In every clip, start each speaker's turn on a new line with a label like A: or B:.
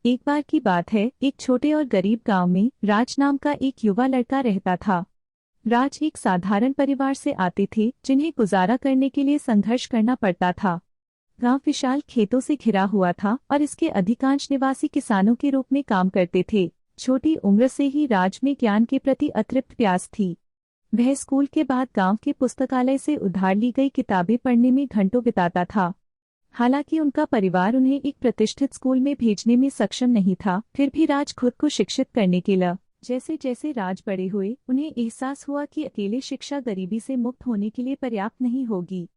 A: एक बार की बात है, एक छोटे और गरीब गांव में राज नाम का एक युवा लड़का रहता था। राज एक साधारण परिवार से आते थे, जिन्हें गुजारा करने के लिए संघर्ष करना पड़ता था। गांव विशाल खेतों से घिरा हुआ था और इसके अधिकांश निवासी किसानों के रूप में काम करते थे। छोटी उम्र से ही राज में ज्ञान के प्रति अतृप्त प्यास थी। वह स्कूल के बाद गांव के पुस्तकालय से उधार ली गई किताबें पढ़ने में घंटों बिताता था। हालांकि उनका परिवार उन्हें एक प्रतिष्ठित स्कूल में भेजने में सक्षम नहीं था, फिर भी राज खुद को शिक्षित करने के लिए जैसे जैसे राज बड़े हुए, उन्हें एहसास हुआ कि अकेले शिक्षा गरीबी से मुक्त होने के लिए पर्याप्त नहीं होगी।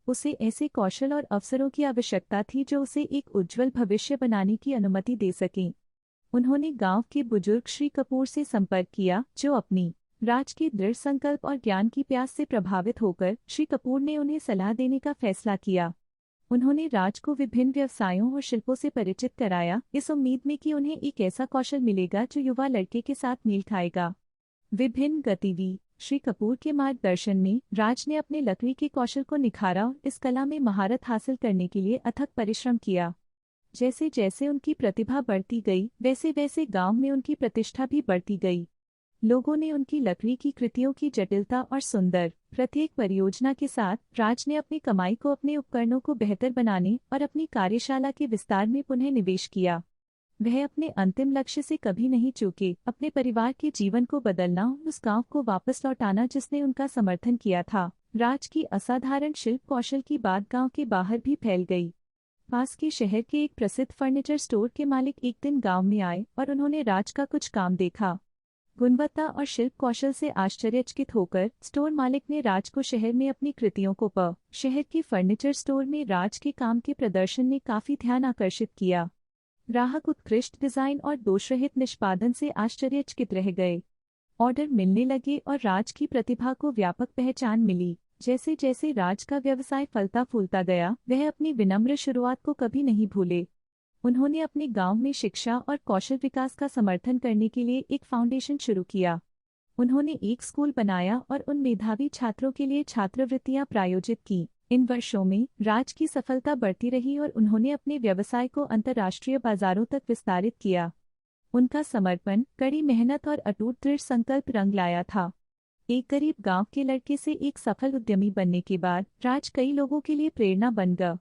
A: उसे ऐसे कौशल और अवसरों की आवश्यकता थी जो उसे एक उज्जवल भविष्य बनाने की अनुमति दे सकें। उन्होंने गांव के बुजुर्ग श्री कपूर से संपर्क किया, जो अपनी राज के दृढ़ संकल्प और ज्ञान की प्यास से प्रभावित होकर श्री कपूर ने उन्हें सलाह देने का फैसला किया। उन्होंने राज को विभिन्न व्यवसायों और शिल्पों से परिचित कराया, इस उम्मीद में कि उन्हें एक ऐसा कौशल मिलेगा जो युवा लड़के के साथ मेल खाएगा। विभिन्न गतिविधि श्री कपूर के मार्गदर्शन में राज ने अपने लकड़ी के कौशल को निखारा और इस कला में महारत हासिल करने के लिए अथक परिश्रम किया। जैसे जैसे उनकी प्रतिभा बढ़ती गई, वैसे वैसे गांव में उनकी प्रतिष्ठा भी बढ़ती गई। लोगों ने उनकी लकड़ी की कृतियों की जटिलता और सुंदर प्रत्येक परियोजना के साथ राज ने अपनी कमाई को अपने उपकरणों को बेहतर बनाने और अपनी कार्यशाला के विस्तार में पुनः निवेश किया। वह अपने अंतिम लक्ष्य से कभी नहीं चूके, अपने परिवार के जीवन को बदलना और उस गांव को वापस लौटाना जिसने उनका समर्थन किया था। राज की असाधारण शिल्प कौशल की बात गांव के बाहर भी फैल गई। पास के शहर के एक प्रसिद्ध फर्नीचर स्टोर के मालिक एक दिन गांव में आए और उन्होंने राज का कुछ काम देखा। गुणवत्ता और शिल्प कौशल से आश्चर्यचकित होकर स्टोर मालिक ने राज को शहर में अपनी कृतियों को शहर के फर्नीचर स्टोर में राज के काम के प्रदर्शन ने काफी ध्यान आकर्षित किया। ग्राहक उत्कृष्ट डिजाइन और दोषरहित निष्पादन से आश्चर्यचकित रह गए। ऑर्डर मिलने लगे और राज की प्रतिभा को व्यापक पहचान मिली। जैसे जैसे राज का व्यवसाय फलता फूलता गया, वह अपनी विनम्र शुरुआत को कभी नहीं भूले। उन्होंने अपने गांव में शिक्षा और कौशल विकास का समर्थन करने के लिए एक फाउंडेशन शुरू किया। उन्होंने एक स्कूल बनाया और उन मेधावी छात्रों के लिए छात्रवृत्तियां प्रायोजित की। इन वर्षों में राज की सफलता बढ़ती रही और उन्होंने अपने व्यवसाय को अंतर्राष्ट्रीय बाजारों तक विस्तारित किया। उनका समर्पण, कड़ी मेहनत और अटूट दृढ़ संकल्प रंग लाया था। एक गरीब गांव के लड़के से एक सफल उद्यमी बनने के बाद राज कई लोगों के लिए प्रेरणा बन गया।